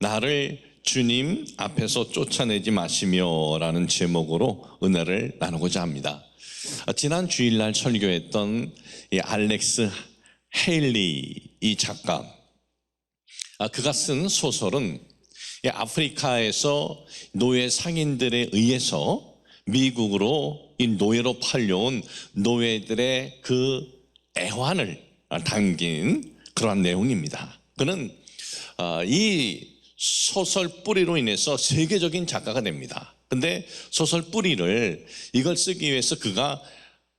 나를 주님 앞에서 쫓아내지 마시며 라는 제목으로 은혜를 나누고자 합니다. 지난 주일날 설교했던 이 알렉스 헤일리 이 작가, 그가 쓴 소설은 아프리카에서 노예 상인들에 의해서 미국으로 이 노예로 팔려온 노예들의 그 애환을 담긴 그러한 내용입니다. 그는 이 소설 뿌리로 인해서 세계적인 작가가 됩니다. 근데 소설 뿌리를 이걸 쓰기 위해서 그가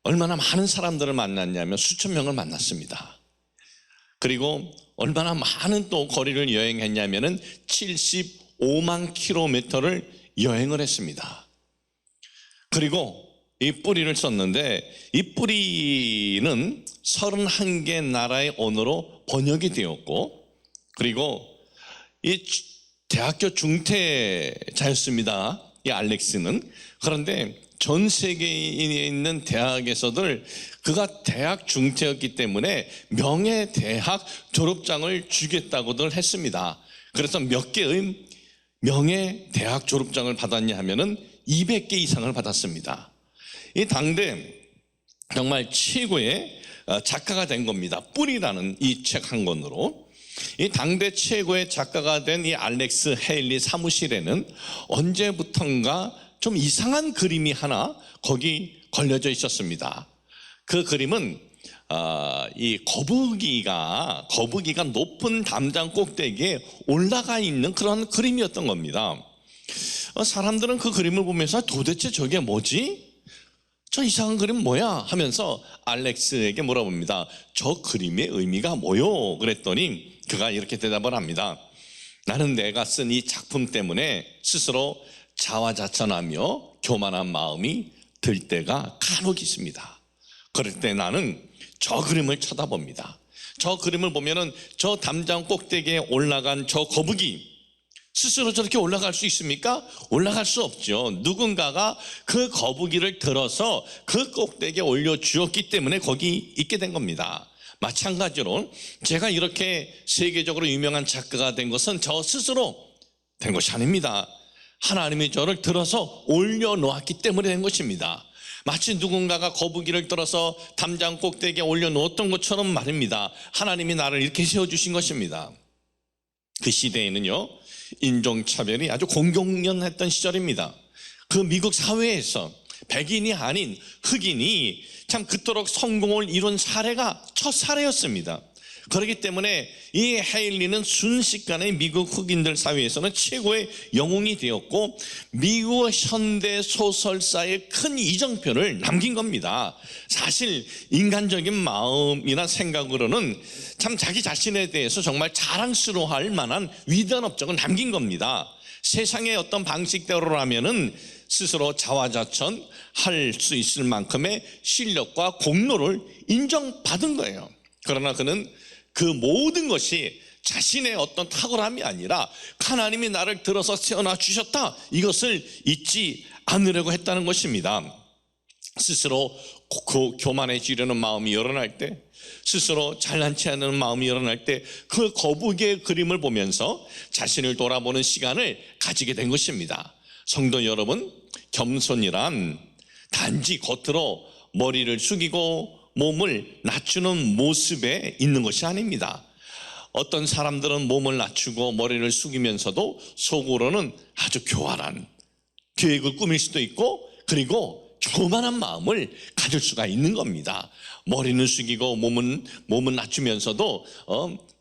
얼마나 많은 사람들을 만났냐면 수천 명을 만났습니다. 그리고 얼마나 많은 또 거리를 여행했냐면은 75만 킬로미터를 여행을 했습니다. 그리고 이 뿌리를 썼는데 이 뿌리는 31개 나라의 언어로 번역이 되었고, 그리고 이 대학교 중퇴자였습니다. 이 알렉스는. 그런데 전 세계에 있는 대학에서들 그가 대학 중퇴였기 때문에 명예대학 졸업장을 주겠다고들 했습니다. 그래서 몇 개의 명예대학 졸업장을 받았냐 하면은 200개 이상을 받았습니다. 이 당대 정말 최고의 작가가 된 겁니다. 뿌리라는 이 책 한 권으로. 이 당대 최고의 작가가 된 이 알렉스 헤일리 사무실에는 언제부턴가 좀 이상한 그림이 하나 거기 걸려져 있었습니다. 그 그림은 이 거북이가 높은 담장 꼭대기에 올라가 있는 그런 그림이었던 겁니다. 사람들은 그 그림을 보면서 도대체 저게 뭐지? 저 이상한 그림 뭐야? 하면서 알렉스에게 물어봅니다. 저 그림의 의미가 뭐요? 그랬더니 그가 이렇게 대답을 합니다. 나는 내가 쓴 이 작품 때문에 스스로 자화자찬하며 교만한 마음이 들 때가 간혹 있습니다. 그럴 때 나는 저 그림을 쳐다봅니다. 저 그림을 보면은 저 담장 꼭대기에 올라간 저 거북이 스스로 저렇게 올라갈 수 있습니까? 올라갈 수 없죠. 누군가가 그 거북이를 들어서 그 꼭대기에 올려주었기 때문에 거기 있게 된 겁니다. 마찬가지로 제가 이렇게 세계적으로 유명한 작가가 된 것은 저 스스로 된 것이 아닙니다. 하나님이 저를 들어서 올려놓았기 때문에 된 것입니다. 마치 누군가가 거북이를 들어서 담장 꼭대기에 올려놓았던 것처럼 말입니다. 하나님이 나를 이렇게 세워주신 것입니다. 그 시대에는요, 인종차별이 아주 공공연했던 시절입니다. 그 미국 사회에서 백인이 아닌 흑인이 참 그토록 성공을 이룬 사례가 첫 사례였습니다. 그렇기 때문에 이 헤일리는 순식간에 미국 흑인들 사회에서는 최고의 영웅이 되었고 미국 현대 소설사의 큰 이정표를 남긴 겁니다. 사실 인간적인 마음이나 생각으로는 참 자기 자신에 대해서 정말 자랑스러워할 만한 위대한 업적을 남긴 겁니다. 세상의 어떤 방식대로라면은 스스로 자화자찬할 수 있을 만큼의 실력과 공로를 인정받은 거예요. 그러나 그는 그 모든 것이 자신의 어떤 탁월함이 아니라 하나님이 나를 들어서 세워놔 주셨다, 이것을 잊지 않으려고 했다는 것입니다. 스스로 교만해지려는 마음이 일어날 때, 스스로 잘난 체 하는 마음이 일어날 때 그 거북이의 그림을 보면서 자신을 돌아보는 시간을 가지게 된 것입니다. 성도 여러분, 겸손이란 단지 겉으로 머리를 숙이고 몸을 낮추는 모습에 있는 것이 아닙니다. 어떤 사람들은 몸을 낮추고 머리를 숙이면서도 속으로는 아주 교활한 계획을 꾸밀 수도 있고, 그리고 교만한 마음을 가질 수가 있는 겁니다. 머리는 숙이고 몸은 낮추면서도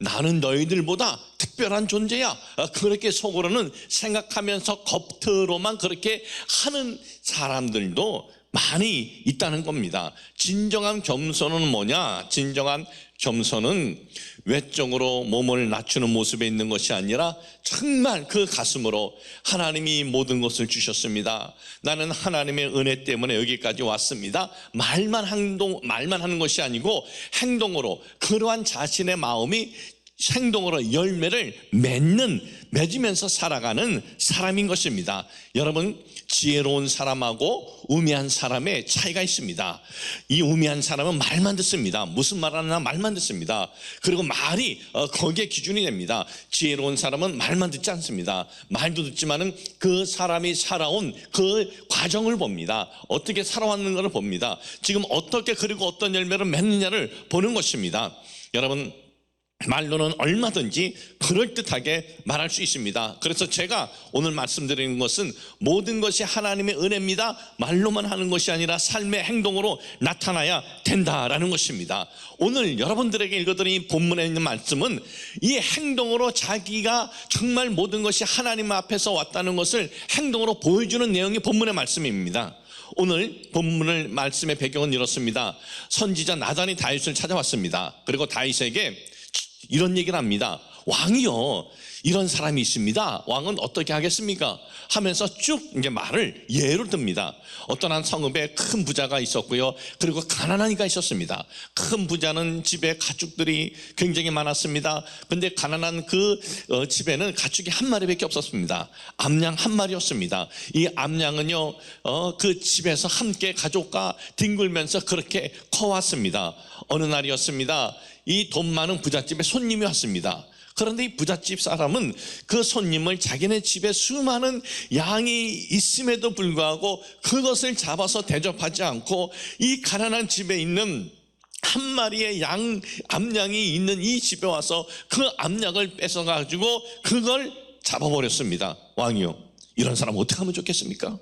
나는 너희들보다 특별한 존재야, 그렇게 속으로는 생각하면서 겉으로만 그렇게 하는 사람들도 많이 있다는 겁니다. 진정한 겸손은 뭐냐? 진정한 겸손은 외적으로 몸을 낮추는 모습에 있는 것이 아니라 정말 그 가슴으로 하나님이 모든 것을 주셨습니다. 나는 하나님의 은혜 때문에 여기까지 왔습니다. 말만 하는 것이 아니고 행동으로 그러한 자신의 마음이 행동으로 열매를 맺으면서 살아가는 사람인 것입니다. 여러분, 지혜로운 사람하고 우매한 사람의 차이가 있습니다. 이 우매한 사람은 말만 듣습니다. 무슨 말 하나 말만 듣습니다. 그리고 말이 거기에 기준이 됩니다. 지혜로운 사람은 말만 듣지 않습니다. 말도 듣지만은 그 사람이 살아온 그 과정을 봅니다. 어떻게 살아왔는가를 봅니다. 지금 어떻게 그리고 어떤 열매를 맺느냐를 보는 것입니다. 여러분, 말로는 얼마든지 그럴듯하게 말할 수 있습니다. 그래서 제가 오늘 말씀드리는 것은 모든 것이 하나님의 은혜입니다. 말로만 하는 것이 아니라 삶의 행동으로 나타나야 된다라는 것입니다. 오늘 여러분들에게 읽어드린 이 본문에 있는 말씀은 이 행동으로 자기가 정말 모든 것이 하나님 앞에서 왔다는 것을 행동으로 보여주는 내용이 본문의 말씀입니다. 오늘 본문의 말씀의 배경은 이렇습니다. 선지자 나단이 다윗을 찾아왔습니다. 그리고 다윗에게 이런 얘기를 합니다. 왕이요, 이런 사람이 있습니다. 왕은 어떻게 하겠습니까? 하면서 쭉 이제 말을 예로 듭니다. 어떤 한 성읍에 큰 부자가 있었고요. 그리고 가난한 이가 있었습니다. 큰 부자는 집에 가축들이 굉장히 많았습니다. 근데 가난한 그 집에는 가축이 한 마리밖에 없었습니다. 암양 한 마리였습니다. 이 암양은요, 그 집에서 함께 가족과 뒹굴면서 그렇게 커왔습니다. 어느 날이었습니다. 이 돈 많은 부잣집에 손님이 왔습니다. 그런데 이 부잣집 사람은 그 손님을 자기네 집에 수많은 양이 있음에도 불구하고 그것을 잡아서 대접하지 않고 이 가난한 집에 있는 한 마리의 암양이 있는 이 집에 와서 그 암양을 뺏어가지고 그걸 잡아버렸습니다. 왕이요, 이런 사람 어떻게 하면 좋겠습니까?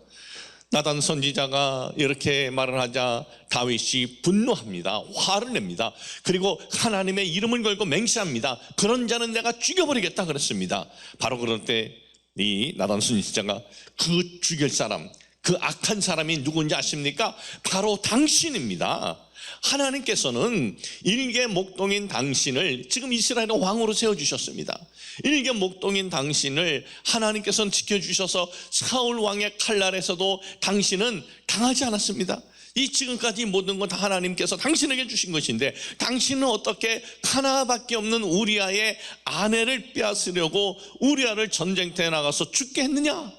나단 선지자가 이렇게 말을 하자 다윗이 분노합니다. 화를 냅니다. 그리고 하나님의 이름을 걸고 맹세합니다. 그런 자는 내가 죽여버리겠다 그랬습니다. 바로 그럴 때 이 나단 선지자가 그 죽일 사람, 그 악한 사람이 누군지 아십니까? 바로 당신입니다. 하나님께서는 일개 목동인 당신을 지금 이스라엘의 왕으로 세워주셨습니다. 일개 목동인 당신을 하나님께서는 지켜주셔서 사울 왕의 칼날에서도 당신은 당하지 않았습니다. 이 지금까지 모든 건 다 하나님께서 당신에게 주신 것인데 당신은 어떻게 하나밖에 없는 우리아의 아내를 빼앗으려고 우리아를 전쟁터에 나가서 죽게 했느냐?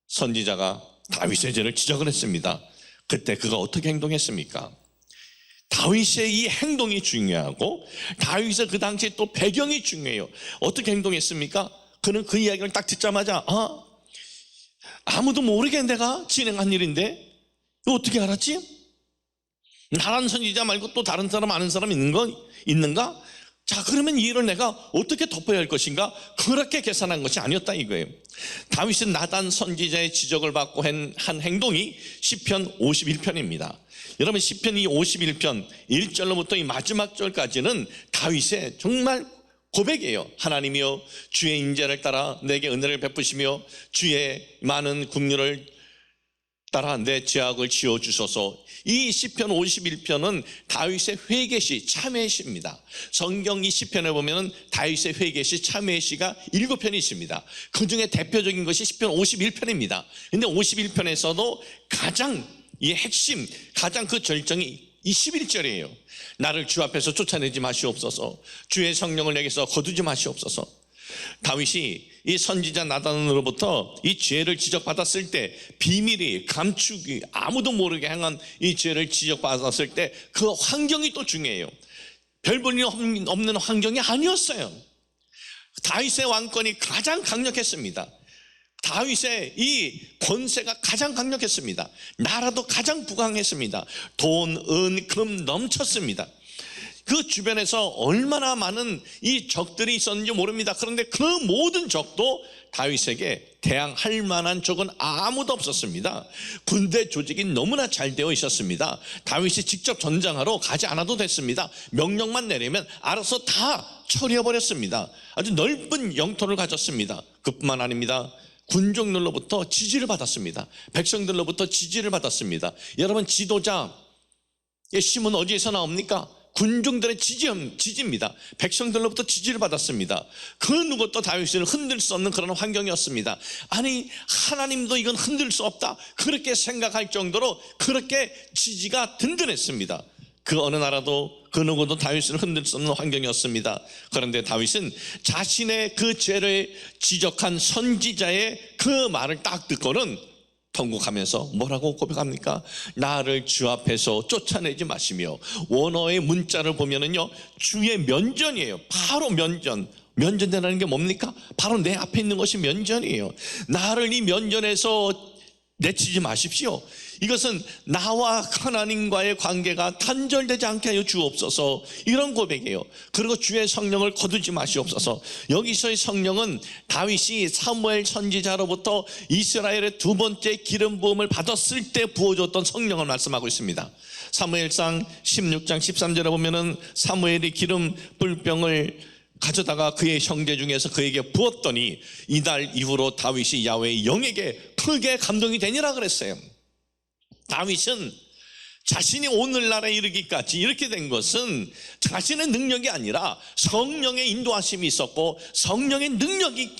선지자가 다윗의 죄를 지적을 했습니다. 그때 그가 어떻게 행동했습니까? 다윗의 이 행동이 중요하고 다윗의 그 당시에 또 배경이 중요해요. 어떻게 행동했습니까? 그는 그 이야기를 딱 듣자마자 아무도 모르게 내가 진행한 일인데 이거 어떻게 알았지? 나란 선지자 말고 또 다른 사람 아는 사람 있는가? 자, 그러면 이 일을 내가 어떻게 덮어야 할 것인가? 그렇게 계산한 것이 아니었다 이거예요. 다윗은 나단 선지자의 지적을 받고 한 행동이 시편 51편입니다. 여러분, 시편 이 51편 1절로부터 이 마지막 절까지는 다윗의 정말 고백이에요. 하나님이여, 주의 인자를 따라 내게 은혜를 베푸시며 주의 많은 긍휼을 따라 내 죄악을 지어주소서. 이 시편 51편은 다윗의 회개시, 참회의 시입니다. 성경 이 시편에 보면 다윗의 회개시, 참회의 시가 7편이 있습니다. 그 중에 대표적인 것이 시편 51편입니다. 근데 51편에서도 가장 이 핵심, 가장 그 절정이 이 11절이에요. 나를 주 앞에서 쫓아내지 마시옵소서. 주의 성령을 내게서 거두지 마시옵소서. 다윗이 이 선지자 나단으로부터 이 죄를 지적받았을 때, 비밀이 감추기 아무도 모르게 행한 이 죄를 지적받았을 때 그 환경이 또 중요해요. 별 볼 일 없는 환경이 아니었어요. 다윗의 왕권이 가장 강력했습니다. 다윗의 이 권세가 가장 강력했습니다. 나라도 가장 부강했습니다. 돈, 은, 금 넘쳤습니다. 그 주변에서 얼마나 많은 이 적들이 있었는지 모릅니다. 그런데 그 모든 적도 다윗에게 대항할 만한 적은 아무도 없었습니다. 군대 조직이 너무나 잘 되어 있었습니다. 다윗이 직접 전장하러 가지 않아도 됐습니다. 명령만 내리면 알아서 다 처리해버렸습니다. 아주 넓은 영토를 가졌습니다. 그뿐만 아닙니다. 군종들로부터 지지를 받았습니다. 백성들로부터 지지를 받았습니다. 여러분, 지도자의 힘은 어디에서 나옵니까? 군중들의 지지입니다. 백성들로부터 지지를 받았습니다. 그 누구도 다윗을 흔들 수 없는 그런 환경이었습니다. 아니, 하나님도 이건 흔들 수 없다, 그렇게 생각할 정도로 그렇게 지지가 든든했습니다. 그 어느 나라도 그 누구도 다윗을 흔들 수 없는 환경이었습니다. 그런데 다윗은 자신의 그 죄를 지적한 선지자의 그 말을 딱 듣고는 통곡하면서 뭐라고 고백합니까? 나를 주 앞에서 쫓아내지 마시며. 원어의 문자를 보면은요, 주의 면전이에요. 바로 면전. 면전이라는 게 뭡니까? 바로 내 앞에 있는 것이 면전이에요. 나를 이 면전에서 내치지 마십시오. 이것은 나와 하나님과의 관계가 단절되지 않게 하여 주옵소서, 이런 고백이에요. 그리고 주의 성령을 거두지 마시옵소서. 여기서의 성령은 다윗이 사무엘 선지자로부터 이스라엘의 두 번째 기름 부음을 받았을 때 부어줬던 성령을 말씀하고 있습니다. 사무엘상 16장 13절에 보면은 사무엘이 기름 뿔병을 가져다가 그의 형제 중에서 그에게 부었더니 이날 이후로 다윗이 야훼의 영에게 크게 감동이 되니라 그랬어요. 다윗은 자신이 오늘날에 이르기까지 이렇게 된 것은 자신의 능력이 아니라 성령의 인도하심이 있었고 성령의 능력이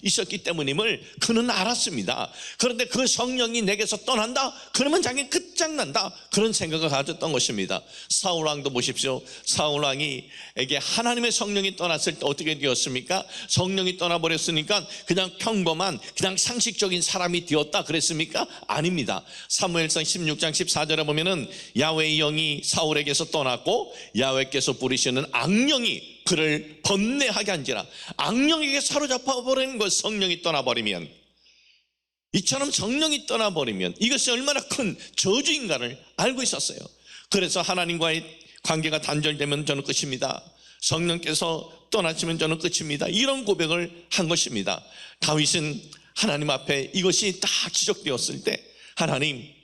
있었기 때문임을 그는 알았습니다. 그런데 그 성령이 내게서 떠난다? 그러면 자기는 끝장난다, 그런 생각을 가졌던 것입니다. 사울왕도 보십시오. 사울왕에게 하나님의 성령이 떠났을 때 어떻게 되었습니까? 성령이 떠나버렸으니까 그냥 평범한, 그냥 상식적인 사람이 되었다 그랬습니까? 아닙니다. 사무엘상 16장 14절에 보면은 야훼의 영이 사울에게서 떠났고 야훼께서 부리시는 악령이 그를 번뇌하게 한지라. 악령에게 사로잡혀 버리는 것, 성령이 떠나버리면, 이처럼 성령이 떠나버리면 이것이 얼마나 큰 저주인가를 알고 있었어요. 그래서 하나님과의 관계가 단절되면 저는 끝입니다. 성령께서 떠나시면 저는 끝입니다. 이런 고백을 한 것입니다. 다윗은 하나님 앞에 이것이 딱 지적되었을 때, 하나님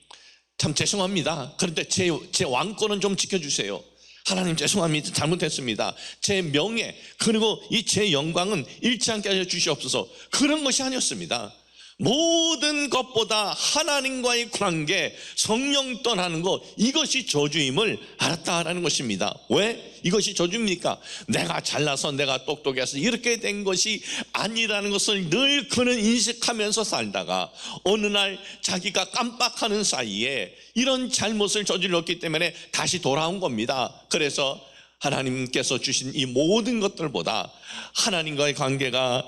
참 죄송합니다. 그런데 제 왕권은 좀 지켜주세요. 하나님 죄송합니다. 잘못했습니다. 제 명예 그리고 이 제 영광은 잃지 않게 하여 주시옵소서. 그런 것이 아니었습니다. 모든 것보다 하나님과의 관계, 성령 떠나는 것, 이것이 저주임을 알았다라는 것입니다. 왜 이것이 저주입니까? 내가 잘나서, 내가 똑똑해서 이렇게 된 것이 아니라는 것을 늘 그는 인식하면서 살다가 어느 날 자기가 깜빡하는 사이에 이런 잘못을 저질렀기 때문에 다시 돌아온 겁니다. 그래서 하나님께서 주신 이 모든 것들보다 하나님과의 관계가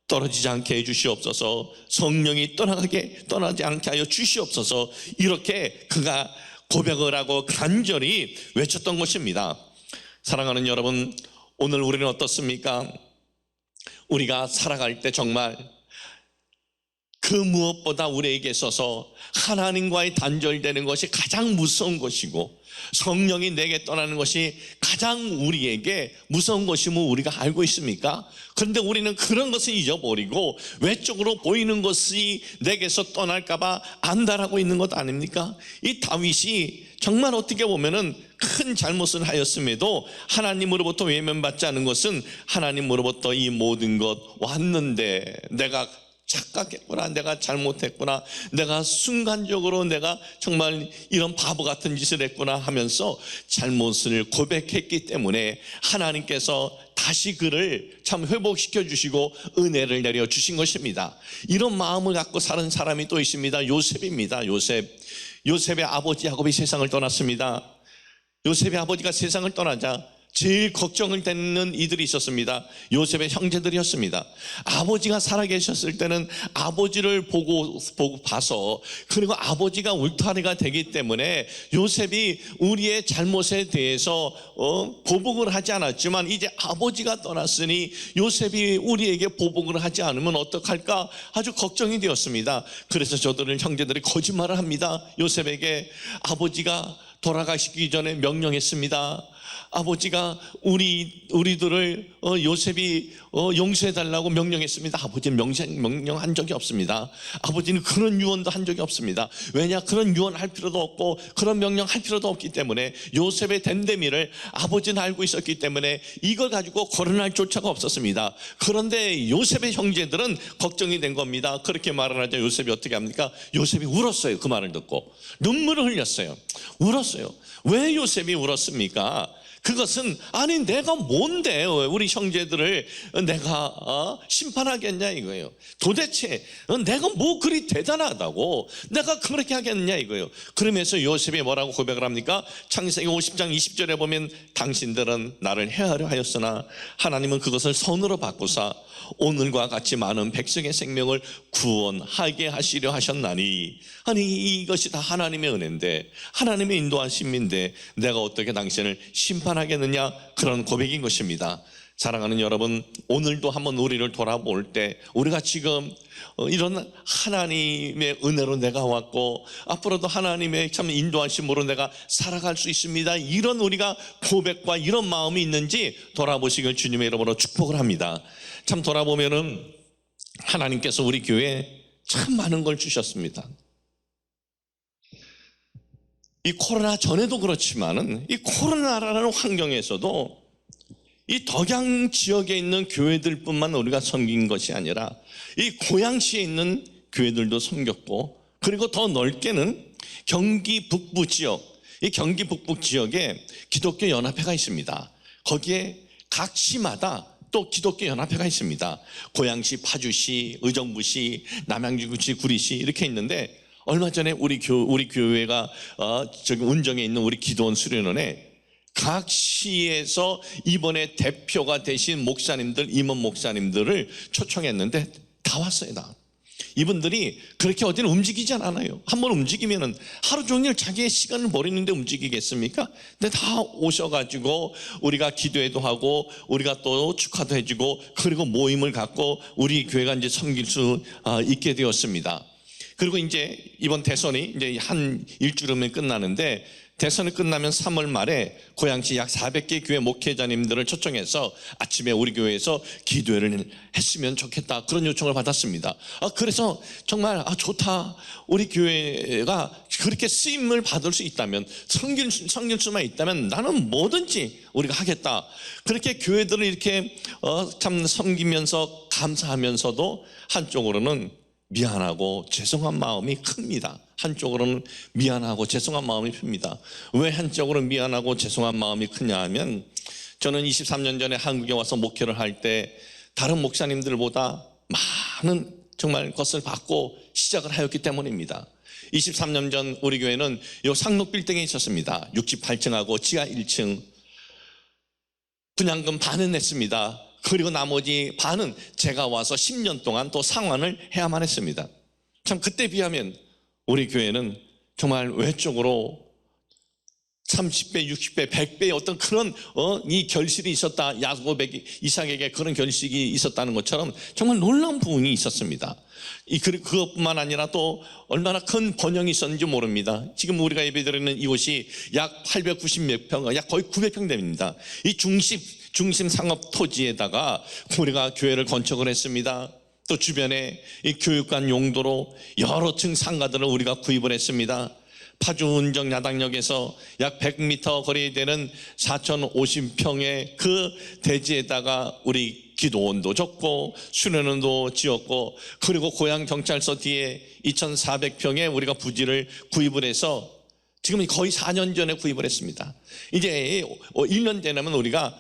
떨어지지 않게 해 주시옵소서, 성령이 떠나지 않게 하여 주시옵소서, 이렇게 그가 고백을 하고 간절히 외쳤던 것입니다. 사랑하는 여러분, 오늘 우리는 어떻습니까? 우리가 살아갈 때 정말 그 무엇보다 우리에게 있어서 하나님과의 단절되는 것이 가장 무서운 것이고 성령이 내게 떠나는 것이 가장 우리에게 무서운 것임을 우리가 알고 있습니까? 그런데 우리는 그런 것을 잊어버리고 외적으로 보이는 것이 내게서 떠날까 봐 안달하고 있는 것 아닙니까? 이 다윗이 정말 어떻게 보면은 큰 잘못을 하였음에도 하나님으로부터 외면받지 않은 것은 하나님으로부터 이 모든 것 왔는데 내가 착각했구나, 내가 잘못했구나, 내가 순간적으로 내가 정말 이런 바보 같은 짓을 했구나 하면서 잘못을 고백했기 때문에 하나님께서 다시 그를 참 회복시켜 주시고 은혜를 내려 주신 것입니다. 이런 마음을 갖고 사는 사람이 또 있습니다. 요셉입니다. 요셉의 아버지 야곱이 세상을 떠났습니다. 요셉의 아버지가 세상을 떠나자 제일 걱정을 되는 이들이 있었습니다. 요셉의 형제들이었습니다. 아버지가 살아계셨을 때는 아버지를 보고 봐서, 그리고 아버지가 울타리가 되기 때문에 요셉이 우리의 잘못에 대해서 보복을 하지 않았지만 이제 아버지가 떠났으니 요셉이 우리에게 보복을 하지 않으면 어떡할까 아주 걱정이 되었습니다. 그래서 저들은 형제들이 거짓말을 합니다. 요셉에게 아버지가 돌아가시기 전에 명령했습니다. 아버지가 우리들을 요셉이 용서해달라고 명령했습니다. 아버지는 명령한 적이 없습니다. 아버지는 그런 유언도 한 적이 없습니다. 왜냐? 그런 유언할 필요도 없고 그런 명령할 필요도 없기 때문에 요셉의 됨됨이를 아버지는 알고 있었기 때문에 이걸 가지고 거론할 조차가 없었습니다. 그런데 요셉의 형제들은 걱정이 된 겁니다. 그렇게 말을 하자 요셉이 어떻게 합니까? 요셉이 울었어요. 그 말을 듣고 눈물을 흘렸어요. 울었어요. 왜 요셉이 울었습니까? 그것은 아니 내가 뭔데 우리 형제들을 내가 심판하겠냐 이거예요. 도대체 내가 뭐 그리 대단하다고 내가 그렇게 하겠냐 이거예요. 그러면서 요셉이 뭐라고 고백을 합니까? 창세기 50장 20절에 보면 당신들은 나를 해하려 하였으나 하나님은 그것을 선으로 바꾸사 오늘과 같이 많은 백성의 생명을 구원하게 하시려 하셨나니, 아니 이것이 다 하나님의 은혜인데 하나님의 인도하심인데 내가 어떻게 당신을 심판하겠느냐, 그런 고백인 것입니다. 사랑하는 여러분, 오늘도 한번 우리를 돌아볼 때 우리가 지금 이런 하나님의 은혜로 내가 왔고 앞으로도 하나님의 참 인도하심으로 내가 살아갈 수 있습니다, 이런 우리가 고백과 이런 마음이 있는지 돌아보시길 주님의 이름으로 축복을 합니다. 참 돌아보면은 하나님께서 우리 교회에 참 많은 걸 주셨습니다. 이 코로나 전에도 그렇지만은 이 코로나라는 환경에서도 이 덕양 지역에 있는 교회들뿐만 우리가 섬긴 것이 아니라 이 고양시에 있는 교회들도 섬겼고, 그리고 더 넓게는 경기 북부 지역, 이 경기 북부 지역에 기독교 연합회가 있습니다. 거기에 각 시마다 또 기독교 연합회가 있습니다. 고양시, 파주시, 의정부시, 남양주시, 구리시 이렇게 있는데, 얼마 전에 우리 교회가 저기 운정에 있는 우리 기도원 수련원에 각 시에서 이번에 대표가 되신 목사님들, 임원 목사님들을 초청했는데 다 왔어요. 다. 이분들이 그렇게 어디는 움직이지 않아요. 한번 움직이면은 하루 종일 자기의 시간을 버리는데 움직이겠습니까? 근데 다 오셔가지고 우리가 기도회도 하고 우리가 또 축하도 해주고 그리고 모임을 갖고 우리 교회가 이제 섬길 수 있게 되었습니다. 그리고 이제 이번 대선이 이제 한 일주일 후면 끝나는데, 대선이 끝나면 3월 말에 고양시 약 400개 교회 목회자님들을 초청해서 아침에 우리 교회에서 기도회를 했으면 좋겠다, 그런 요청을 받았습니다. 그래서 정말 좋다, 우리 교회가 그렇게 쓰임을 받을 수 있다면, 섬길 수만 있다면 나는 뭐든지 우리가 하겠다. 그렇게 교회들을 이렇게 참 섬기면서 감사하면서도 한쪽으로는 미안하고 죄송한 마음이 큽니다. 한쪽으로는 미안하고 죄송한 마음이 큽니다. 왜 한쪽으로 미안하고 죄송한 마음이 크냐 하면, 저는 23년 전에 한국에 와서 목회를 할 때 다른 목사님들보다 많은 정말 것을 받고 시작을 하였기 때문입니다. 23년 전 우리 교회는 요 상록 빌딩에 있었습니다. 68층하고 지하 1층. 분양금 반은 냈습니다. 그리고 나머지 반은 제가 와서 10년 동안 또 상환을 해야만 했습니다. 참 그때 비하면 우리 교회는 정말 외적으로 30배, 60배, 100배의 어떤 그런 이 결실이 있었다, 야고보 이삭에게 그런 결실이 있었다는 것처럼 정말 놀라운 부흥이 있었습니다. 그것뿐만 아니라 또 얼마나 큰 번영이 있었는지 모릅니다. 지금 우리가 예배드리는 이곳이 약 890몇 평, 약 거의 900평 됩니다. 이 중심 상업 토지에다가 우리가 교회를 건축을 했습니다. 또 주변에 이 교육관 용도로 여러 층 상가들을 우리가 구입을 했습니다. 파주 운정 야당역에서 약 100m 거리에 되는 4,050평의 그 대지에다가 우리 기도원도 졌고 수련원도 지었고, 그리고 고양 경찰서 뒤에 2,400평의 우리가 부지를 구입을 해서 지금 거의 4년 전에 구입을 했습니다. 이제 1년 되면 우리가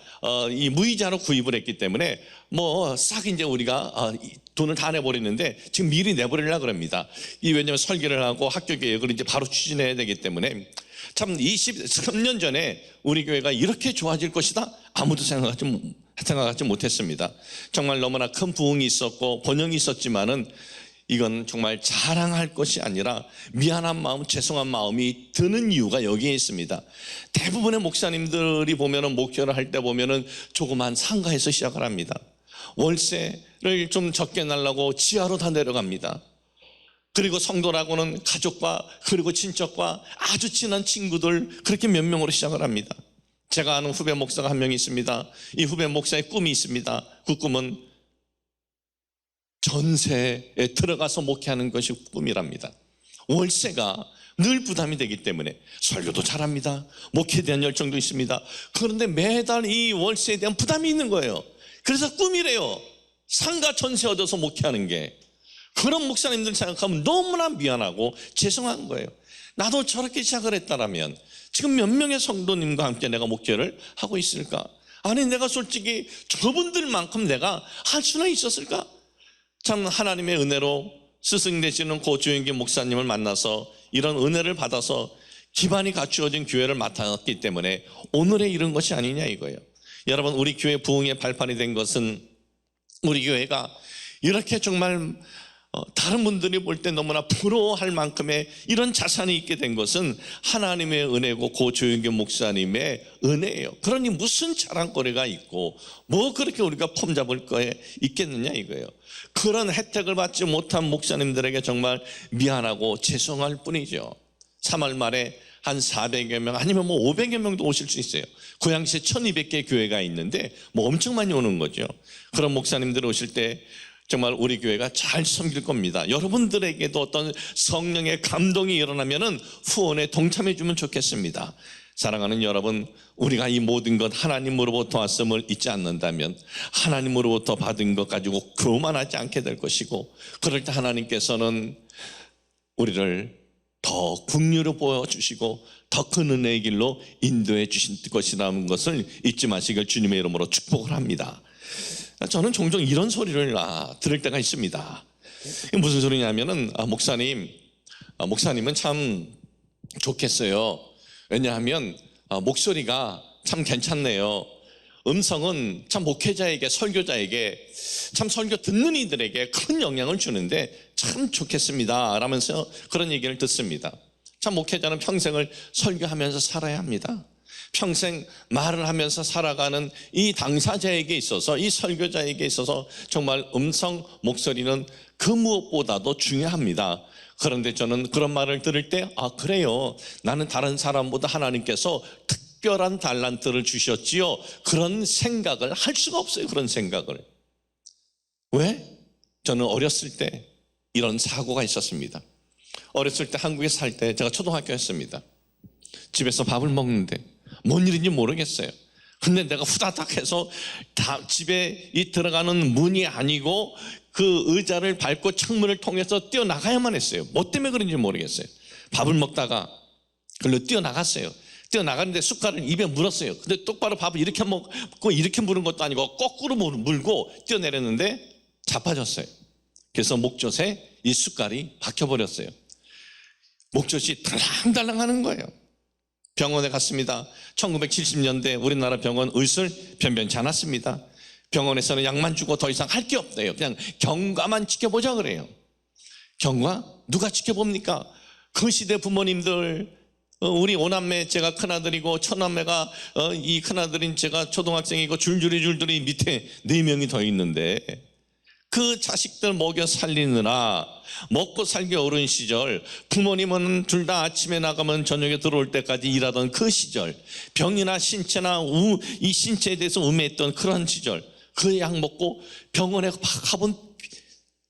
이 무이자로 구입을 했기 때문에 뭐 싹 이제 우리가 돈을 다 내버리는데 지금 미리 내버리려고 합니다. 왜냐하면 설계를 하고 학교 계획을 이제 바로 추진해야 되기 때문에, 참 23년 전에 우리 교회가 이렇게 좋아질 것이다 아무도 생각하지 못했습니다. 정말 너무나 큰 부흥이 있었고 번영이 있었지만은 이건 정말 자랑할 것이 아니라 미안한 마음, 죄송한 마음이 드는 이유가 여기에 있습니다. 대부분의 목사님들이 보면은 목회를 할 때 보면은 조그만 상가에서 시작을 합니다. 월세를 좀 적게 내려고 지하로 다 내려갑니다. 그리고 성도라고는 가족과 그리고 친척과 아주 친한 친구들, 그렇게 몇 명으로 시작을 합니다. 제가 아는 후배 목사가 한 명 있습니다. 이 후배 목사의 꿈이 있습니다. 그 꿈은 전세에 들어가서 목회하는 것이 꿈이랍니다. 월세가 늘 부담이 되기 때문에 설교도 잘합니다. 목회에 대한 열정도 있습니다. 그런데 매달 이 월세에 대한 부담이 있는 거예요. 그래서 꿈이래요. 상가 전세 얻어서 목회하는 게. 그런 목사님들 생각하면 너무나 미안하고 죄송한 거예요. 나도 저렇게 시작을 했다라면 지금 몇 명의 성도님과 함께 내가 목회를 하고 있을까? 아니, 내가 솔직히 저분들만큼 내가 할 수는 있었을까? 참 하나님의 은혜로 스승 되시는 고 조영기 목사님을 만나서 이런 은혜를 받아서 기반이 갖추어진 교회를 맡았기 때문에 오늘의 이런 것이 아니냐 이거예요. 여러분, 우리 교회 부흥의 발판이 된 것은 우리 교회가 이렇게 정말 다른 분들이 볼 때 너무나 부러워할 만큼의 이런 자산이 있게 된 것은 하나님의 은혜고 고 조영규 목사님의 은혜예요. 그러니 무슨 자랑거리가 있고 뭐 그렇게 우리가 폼잡을 거에 있겠느냐 이거예요. 그런 혜택을 받지 못한 목사님들에게 정말 미안하고 죄송할 뿐이죠. 3월 말에 한 400여 명 아니면 뭐 500여 명도 오실 수 있어요. 고양시에 1200개 교회가 있는데 뭐 엄청 많이 오는 거죠. 그런 목사님들 오실 때 정말 우리 교회가 잘 섬길 겁니다. 여러분들에게도 어떤 성령의 감동이 일어나면은 후원에 동참해 주면 좋겠습니다. 사랑하는 여러분, 우리가 이 모든 것 하나님으로부터 왔음을 잊지 않는다면 하나님으로부터 받은 것 가지고 교만하지 않게 될 것이고, 그럴 때 하나님께서는 우리를 더 긍휼을 보여주시고 더 큰 은혜의 길로 인도해 주신 것이라는 것을 잊지 마시길 주님의 이름으로 축복을 합니다. 저는 종종 이런 소리를 들을 때가 있습니다. 무슨 소리냐면은 목사님은 참 좋겠어요. 왜냐하면 목소리가 참 괜찮네요. 음성은 참 목회자에게, 설교자에게, 참 설교 듣는 이들에게 큰 영향을 주는데 참 좋겠습니다 라면서 그런 얘기를 듣습니다. 참 목회자는 평생을 설교하면서 살아야 합니다. 평생 말을 하면서 살아가는 이 당사자에게 있어서, 이 설교자에게 있어서 정말 음성, 목소리는 그 무엇보다도 중요합니다. 그런데 저는 그런 말을 들을 때 그래요, 나는 다른 사람보다 하나님께서 특별한 달란트를 주셨지요, 그런 생각을 할 수가 없어요. 그런 생각을. 왜? 저는 어렸을 때 이런 사고가 있었습니다. 어렸을 때 한국에 살 때 제가 초등학교였습니다. 집에서 밥을 먹는데 뭔 일인지 모르겠어요. 근데 내가 후다닥 해서 집에 들어가는 문이 아니고 그 의자를 밟고 창문을 통해서 뛰어나가야만 했어요. 뭐 때문에 그런지 모르겠어요. 밥을 먹다가 그걸로 뛰어나갔어요. 뛰어나가는데 숟갈을 입에 물었어요. 근데 똑바로 밥을 이렇게 먹고 이렇게 물은 것도 아니고 거꾸로 물고 뛰어내렸는데 자빠졌어요. 그래서 목젖에 이 숟갈이 박혀버렸어요. 목젖이 달랑달랑 하는 거예요. 병원에 갔습니다. 1970년대 우리나라 병원 의술 변변치 않았습니다. 병원에서는 약만 주고 더 이상 할 게 없대요. 그냥 경과만 지켜보자 그래요. 경과? 누가 지켜봅니까? 그 시대 부모님들, 우리 오남매, 제가 큰아들이고 첫남매가 이 큰아들인 제가 초등학생이고 줄줄이 밑에 4명이 더 있는데 그 자식들 먹여 살리느라 먹고 살기 어려운 시절, 부모님은 둘 다 아침에 나가면 저녁에 들어올 때까지 일하던 그 시절, 병이나 신체나 이 신체에 대해서 우매했던 그런 시절, 그 약 먹고 병원에 가본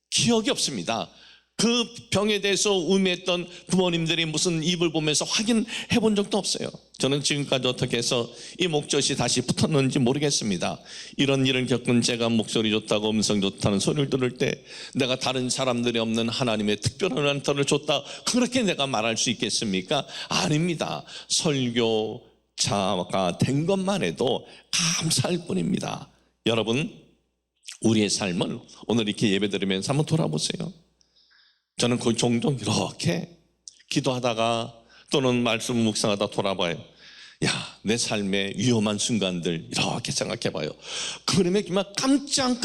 기억이 없습니다. 그 병에 대해서 우매했던 부모님들이 무슨 입을 보면서 확인해 본 적도 없어요. 저는 지금까지 어떻게 해서 이 목젖이 다시 붙었는지 모르겠습니다. 이런 일을 겪은 제가 목소리 좋다고 음성 좋다는 소리를 들을 때 내가 다른 사람들이 없는 하나님의 특별한 은혜를 줬다, 그렇게 내가 말할 수 있겠습니까? 아닙니다. 설교자가 된 것만 해도 감사할 뿐입니다. 여러분, 우리의 삶을 오늘 이렇게 예배드리면서 한번 돌아보세요. 저는 거의 종종 이렇게 기도하다가 또는 말씀 묵상하다 돌아봐요. 내 삶의 위험한 순간들 이렇게 생각해봐요. 그러면 정말 깜짝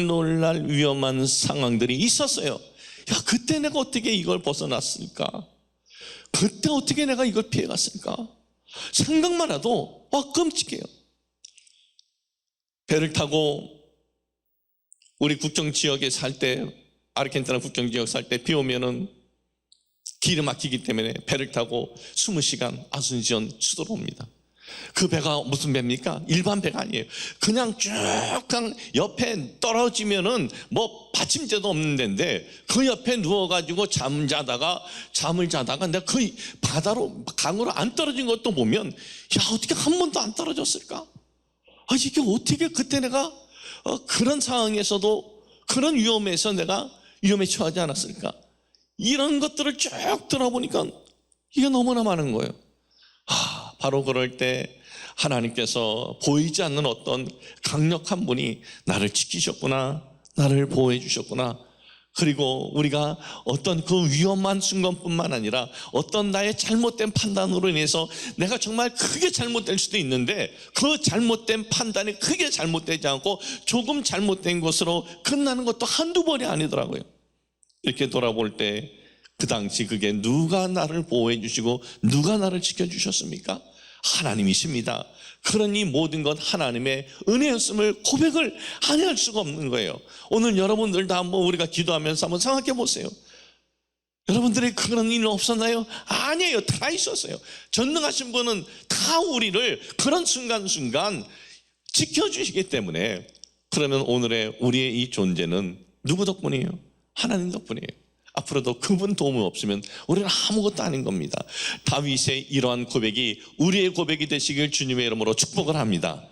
놀랄 위험한 상황들이 있었어요. 그때 내가 어떻게 이걸 벗어났을까? 그때 어떻게 내가 이걸 피해갔을까? 생각만 해도 끔찍해요. 배를 타고 우리 국경 지역에 살 때, 아르헨티나 국경 지역 살 때 비 오면은 길이 막히기 때문에 배를 타고 20시간 아순시온 수도로 옵니다. 그 배가 무슨 배입니까? 일반 배가 아니에요. 그냥 쭉 옆에 떨어지면은 뭐 받침대도 없는 데인데 그 옆에 누워가지고 잠을 자다가 내가 그 바다로, 강으로 안 떨어진 것도 보면 어떻게 한 번도 안 떨어졌을까? 이게 어떻게 그때 내가 그런 상황에서도 그런 위험에서 내가 위험에 처하지 않았을까? 이런 것들을 쭉 들어보니까 이게 너무나 많은 거예요. 바로 그럴 때 하나님께서 보이지 않는 어떤 강력한 분이 나를 지키셨구나, 나를 보호해 주셨구나. 그리고 우리가 어떤 그 위험한 순간뿐만 아니라 어떤 나의 잘못된 판단으로 인해서 내가 정말 크게 잘못될 수도 있는데 그 잘못된 판단이 크게 잘못되지 않고 조금 잘못된 것으로 끝나는 것도 한두 번이 아니더라고요. 이렇게 돌아볼 때 그 당시 그게 누가 나를 보호해 주시고 누가 나를 지켜주셨습니까? 하나님이십니다. 그러니 모든 것 하나님의 은혜였음을 고백을 안 할 수가 없는 거예요. 오늘 여러분들도 한번 우리가 기도하면서 한번 생각해 보세요. 여러분들의 그런 일 없었나요? 아니에요. 다 있었어요. 전능하신 분은 다 우리를 그런 순간순간 지켜주시기 때문에, 그러면 오늘의 우리의 이 존재는 누구 덕분이에요? 하나님 덕분이에요. 앞으로도 그분 도움 없으면 우리는 아무것도 아닌 겁니다. 다윗의 이러한 고백이 우리의 고백이 되시길 주님의 이름으로 축복을 합니다.